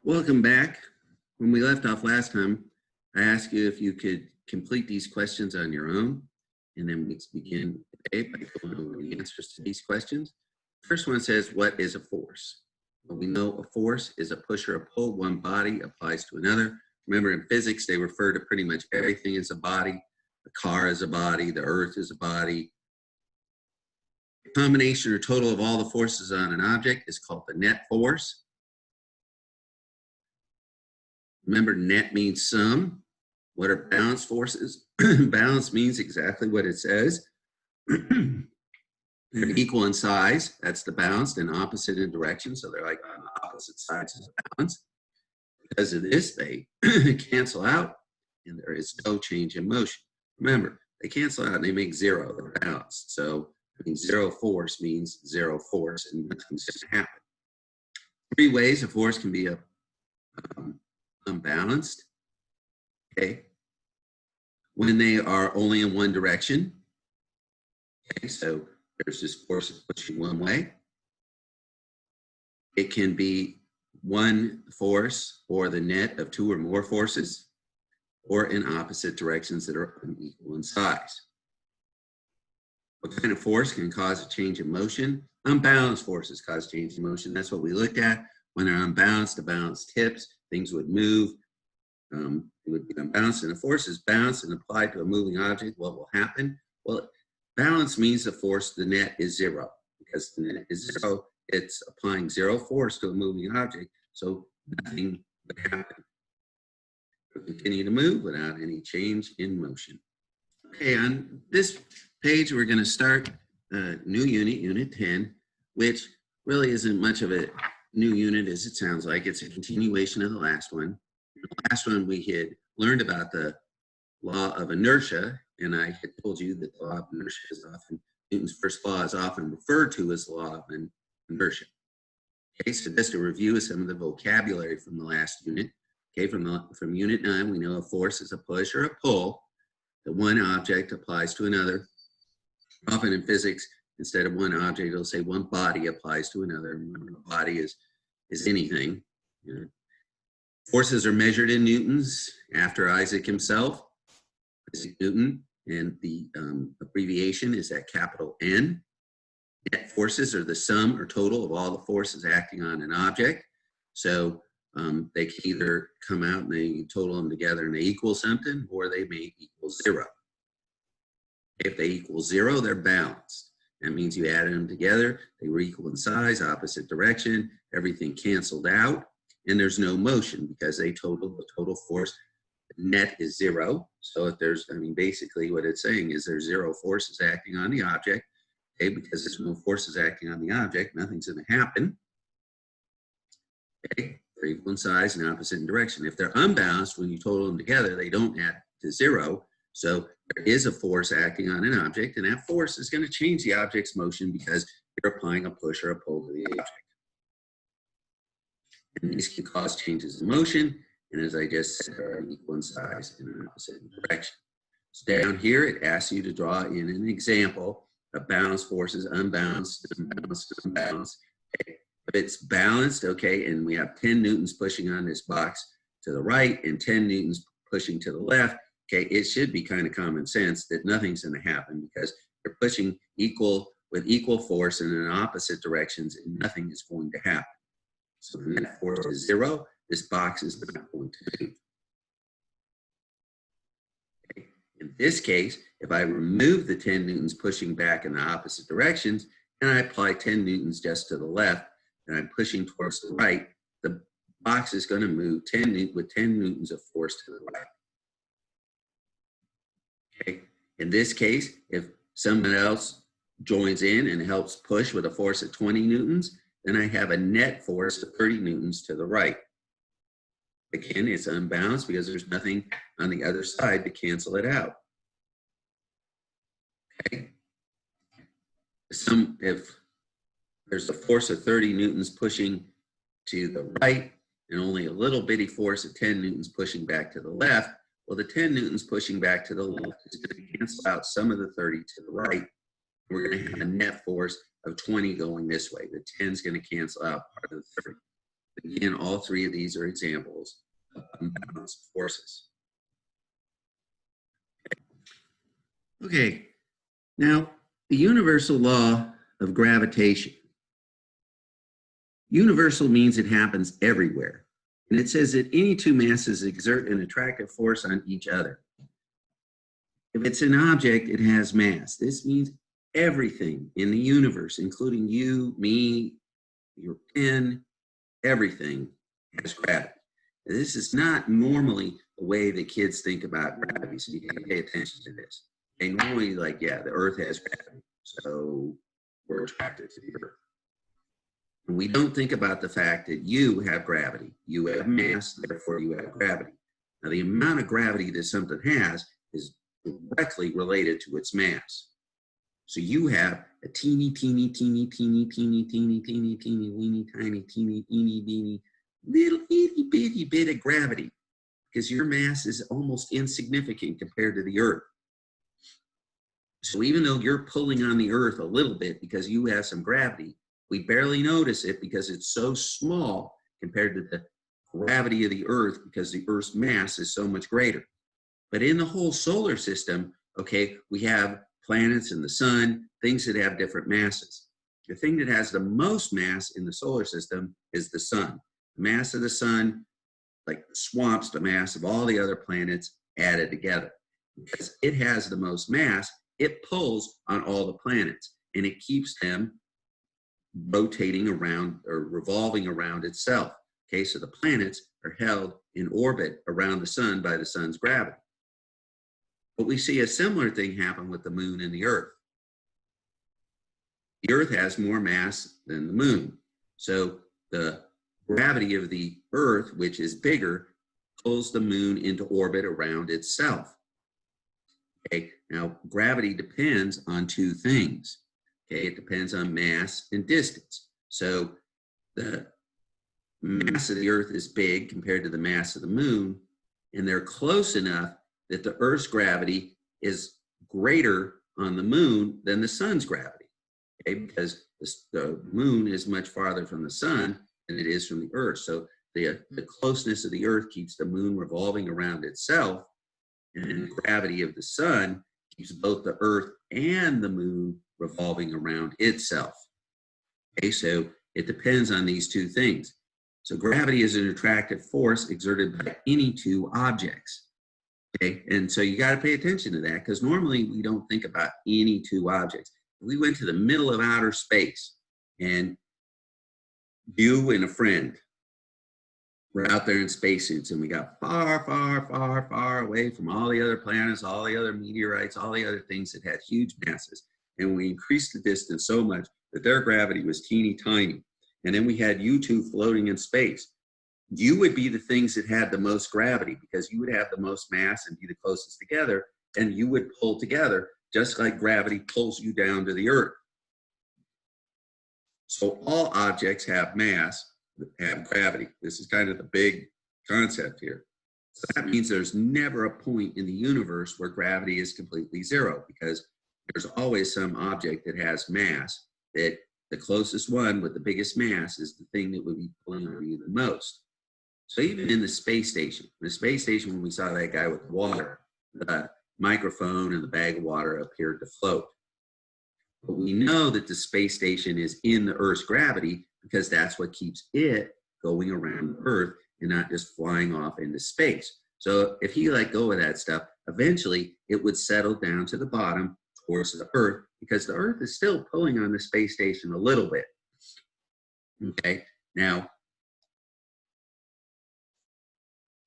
Welcome back. When we left off last time, I asked you if you could complete these questions on your own, and then we begin today by going over the answers to these questions. First one says, what is a force? Well, we know a force is a push or a pull. One body applies to another. Remember, in physics, they refer to pretty much everything as a body. The car is a body. The earth is a body. The combination or total of all the forces on an object is called the net force. Remember, net means sum. What are balance forces? Balance means exactly what it says. They're equal in size. That's the balanced, and opposite in direction. So they're like on opposite sides of the balance. Because of this, they cancel out, and there is no change in motion. Remember, they cancel out and they make zero. They're balanced. So I mean, zero force means zero force, and nothing's going to happen. Three ways a force can be unbalanced. Okay, when they are only in one direction. Okay, so there's this force pushing one way. It can be one force or the net of two or more forces, or in opposite directions that are unequal in size. What kind of force can cause a change in motion? Unbalanced forces cause change in motion. That's what we looked at. When they're unbalanced, the balance tips, things would move. It would be unbalanced, and a force is balanced and applied to a moving object. What will happen? Well, balance means the force, the net is zero. Because the net is zero, it's applying zero force to a moving object, so nothing would happen. It will continue to move without any change in motion. Okay, on this page, we're going to start a new unit, Unit 10, which really isn't much of a new unit as it sounds like. It's a continuation of the last one. In the last one, we had learned about the law of inertia, and I had told you that the law of inertia is often, Newton's first law is often referred to as the law of inertia. Okay, so just a review of some of the vocabulary from the last unit. Okay, from Unit 9, we know a force is a push or a pull that one object applies to another. Often in physics, instead of one object, it'll say one body applies to another. Remember, a body is anything. You know. Forces are measured in newtons after Isaac himself, Isaac Newton, and the abbreviation is at capital N. Net forces are the sum or total of all the forces acting on an object. So they can either come out and they total them together and they equal something, or they may equal zero. If they equal zero, they're balanced. That means you added them together, they were equal in size, opposite direction, everything canceled out, and there's no motion because they total the total force. Net is zero. So if there's, I mean, basically what it's saying is there's zero forces acting on the object. Okay, because there's no forces acting on the object, nothing's going to happen. Okay, they're equal in size and opposite in direction. If they're unbalanced, when you total them together, they don't add to zero. So there is a force acting on an object, and that force is going to change the object's motion because you're applying a push or a pull to the object. And these can cause changes in motion, and as I just said, are equal in size and opposite in direction. So down here, it asks you to draw in an example of balanced forces, unbalanced, unbalanced, unbalanced. Okay. If it's balanced, okay, and we have 10 newtons pushing on this box to the right and 10 newtons pushing to the left, okay, it should be kind of common sense that nothing's going to happen because you're pushing with equal force and in opposite directions, and nothing is going to happen. So the net force is zero. This box is not going to move. Okay. In this case, if I remove the 10 newtons pushing back in the opposite directions, and I apply 10 newtons just to the left, and I'm pushing towards the right, the box is going to move with 10 newtons of force to the right. Okay. In this case, if someone else joins in and helps push with a force of 20 newtons, then I have a net force of 30 newtons to the right. Again, it's unbalanced because there's nothing on the other side to cancel it out. Okay. If there's a force of 30 newtons pushing to the right and only a little bitty force of 10 newtons pushing back to the left, well, the 10 newtons pushing back to the left is going to cancel out some of the 30 to the right. We're going to have a net force of 20 going this way. The 10 is going to cancel out part of the 30. Again, all three of these are examples of unbalanced forces. Okay, now the universal law of gravitation. Universal means it happens everywhere. And it says that any two masses exert an attractive force on each other. If it's an object, it has mass. This means everything in the universe, including you, me, your pen, everything has gravity. Now, this is not normally the way that kids think about gravity, so you gotta pay attention to this. They normally like, yeah, the earth has gravity, so we're attracted to the earth. And we don't think about the fact that you have gravity. You have mass, therefore you have gravity. Now, the amount of gravity that something has is directly related to its mass. So you have a teeny, teeny, teeny, teeny, teeny, teeny, teeny, teeny, weeny, tiny, teeny, teeny, beeny, little itty bitty bit of gravity, because your mass is almost insignificant compared to the earth. So even though you're pulling on the earth a little bit because you have some gravity, we barely notice it because it's so small compared to the gravity of the earth, because the earth's mass is so much greater. But in the whole solar system, okay, we have planets and the sun, things that have different masses. The thing that has the most mass in the solar system is the sun. The mass of the sun, like, swamps the mass of all the other planets added together. Because it has the most mass, it pulls on all the planets, and it keeps them rotating around or revolving around itself. Okay, so the planets are held in orbit around the sun by the sun's gravity. But we see a similar thing happen with the moon and the earth. The earth has more mass than the moon. So the gravity of the earth, which is bigger, pulls the moon into orbit around itself. Okay, now gravity depends on two things. Okay, it depends on mass and distance. So the mass of the earth is big compared to the mass of the moon, and they're close enough that the earth's gravity is greater on the moon than the sun's gravity. Okay, because the moon is much farther from the sun than it is from the earth. So the closeness of the earth keeps the moon revolving around itself, and the gravity of the sun keeps both the earth and the moon revolving around itself. Okay, so it depends on these two things. So gravity is an attractive force exerted by any two objects. Okay, and so you got to pay attention to that, because normally we don't think about any two objects. If we went to the middle of outer space and you and a friend were out there in spacesuits, and we got far, far, far, far away from all the other planets, all the other meteorites, all the other things that had huge masses, and we increased the distance so much that their gravity was teeny tiny. And then we had you two floating in space. You would be the things that had the most gravity, because you would have the most mass and be the closest together, and you would pull together just like gravity pulls you down to the earth. So all objects have mass, have gravity. This is kind of the big concept here. So that means there's never a point in the universe where gravity is completely zero, because there's always some object that has mass, that the closest one with the biggest mass is the thing that would be pulling on you the most. So even in the space station, when we saw that guy with the water, the microphone and the bag of water appeared to float. But we know that the space station is in the Earth's gravity, because that's what keeps it going around the Earth and not just flying off into space. So if he let go of that stuff, eventually it would settle down to the bottom towards the Earth, because the Earth is still pulling on the space station a little bit. Okay, now,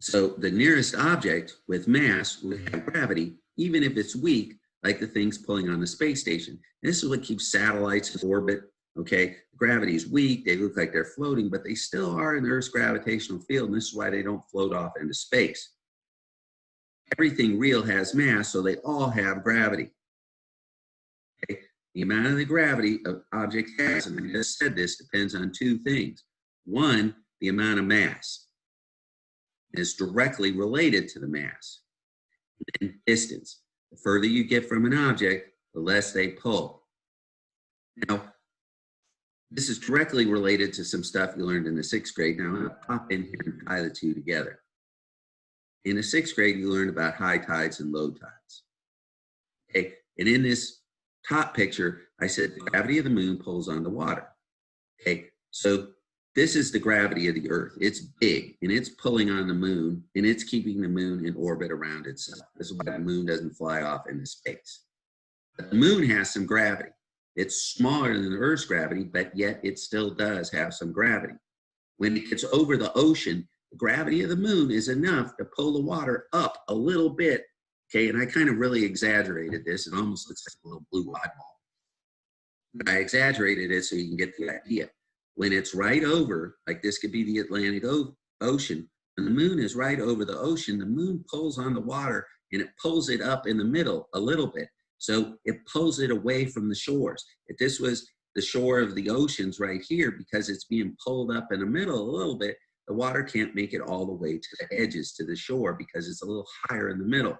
so the nearest object with mass would have gravity, even if it's weak, like the things pulling on the space station. And this is what keeps satellites in orbit. Okay, gravity is weak, they look like they're floating, but they still are in the Earth's gravitational field, and this is why they don't float off into space. Everything real has mass, so they all have gravity. Okay, the amount of the gravity an object has, and I just said this, depends on two things. One, the amount of mass is directly related to the mass. And then distance. The further you get from an object, the less they pull. Now, This is directly related to some stuff you learned in the 6th grade. Now, I'll pop in here and tie the two together. In the 6th grade, you learned about high tides and low tides. Okay, and in this top picture, I said the gravity of the moon pulls on the water. Okay, so this is the gravity of the Earth. It's big, and it's pulling on the moon, and it's keeping the moon in orbit around itself. This is why the moon doesn't fly off into space. But the moon has some gravity. It's smaller than the Earth's gravity, but yet it still does have some gravity. When it gets over the ocean, the gravity of the moon is enough to pull the water up a little bit. Okay, and I kind of really exaggerated this. It almost looks like a little blue eyeball. But I exaggerated it so you can get the idea. When it's right over, like this could be the Atlantic Ocean, when the moon is right over the ocean, the moon pulls on the water and it pulls it up in the middle a little bit. So it pulls it away from the shores. If this was the shore of the oceans right here, because it's being pulled up in the middle a little bit, the water can't make it all the way to the edges, to the shore, because it's a little higher in the middle.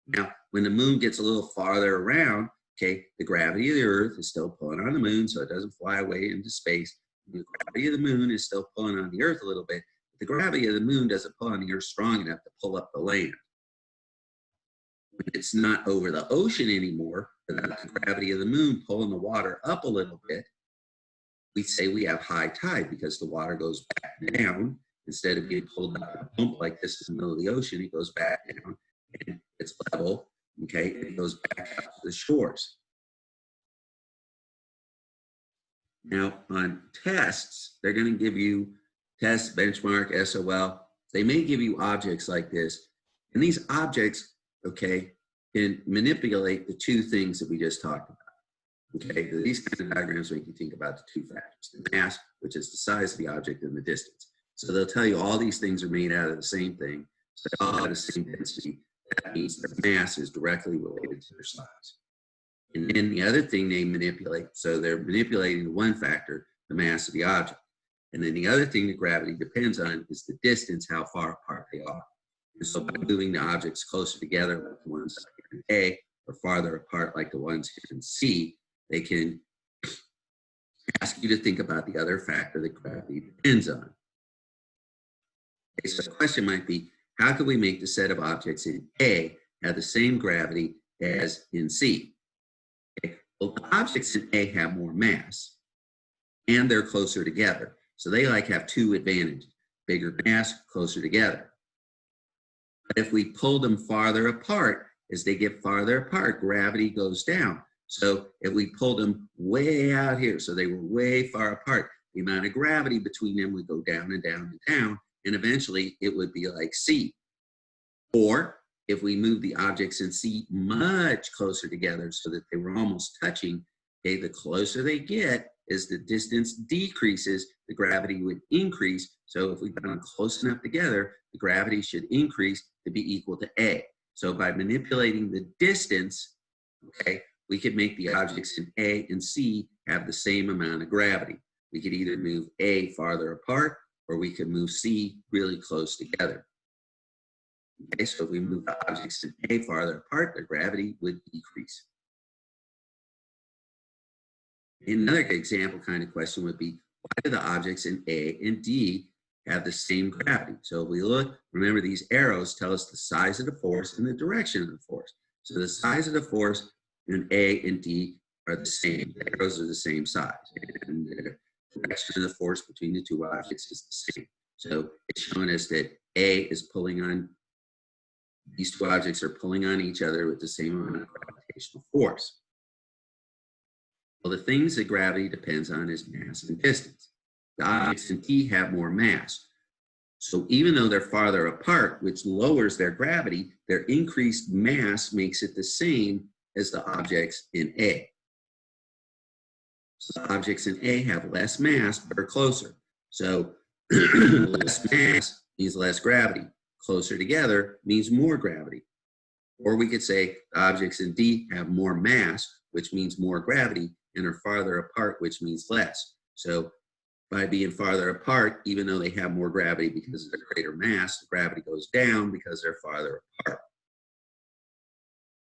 Now, when the moon gets a little farther around, okay, the gravity of the Earth is still pulling on the moon, so it doesn't fly away into space. The gravity of the moon is still pulling on the Earth a little bit. But the gravity of the moon doesn't pull on the Earth strong enough to pull up the land. When it's not over the ocean anymore, without the gravity of the moon pulling the water up a little bit, we say we have high tide because the water goes back down. Instead of being pulled up a bump like this in the middle of the ocean, it goes back down and it's level. Okay, it goes back out to the shores. Now, on tests, they're going to give you test, benchmark, SOL. They may give you objects like this. And these objects, okay, can manipulate the two things that we just talked about. Okay, these kind of diagrams make you think about the two factors, the mass, which is the size of the object, and the distance. So they'll tell you all these things are made out of the same thing, so they all have the same density. That means their mass is directly related to their size. And then the other thing they manipulate, so they're manipulating the one factor, the mass of the object. And then the other thing that gravity depends on is the distance, how far apart they are. And so by moving the objects closer together, like the ones here in A, or farther apart, like the ones here in C, they can ask you to think about the other factor that gravity depends on. Okay, so the question might be, how can we make the set of objects in A have the same gravity as in C? Okay. Well, the objects in A have more mass, and they're closer together. So they have two advantages, bigger mass, closer together. But if we pull them farther apart, as they get farther apart, gravity goes down. So if we pulled them way out here, so they were way far apart, the amount of gravity between them would go down and down and down, and eventually it would be like C. Or if we move the objects in C much closer together so that they were almost touching, okay, the closer they get, as the distance decreases, the gravity would increase. So if we got them close enough together, the gravity should increase to be equal to A. So by manipulating the distance, okay, we could make the objects in A and C have the same amount of gravity. We could either move A farther apart, or we could move C really close together. Okay, so if we move the objects in A farther apart, their gravity would decrease. Another example kind of question would be, why do the objects in A and D have the same gravity? So if we look, remember these arrows tell us the size of the force and the direction of the force. So the size of the force in A and D are the same. The arrows are the same size. And the direction of the force between the two objects is the same. So it's showing us that A is pulling on, these two objects are pulling on each other with the same amount of gravitational force. Well, the things that gravity depends on is mass and distance. The objects in D have more mass. So even though they're farther apart, which lowers their gravity, their increased mass makes it the same as the objects in A. So the objects in A have less mass, but are closer. So less mass means less gravity. Closer together means more gravity. Or we could say the objects in D have more mass, which means more gravity, and are farther apart, which means less. So by being farther apart, even though they have more gravity because of their greater mass, the gravity goes down because they're farther apart.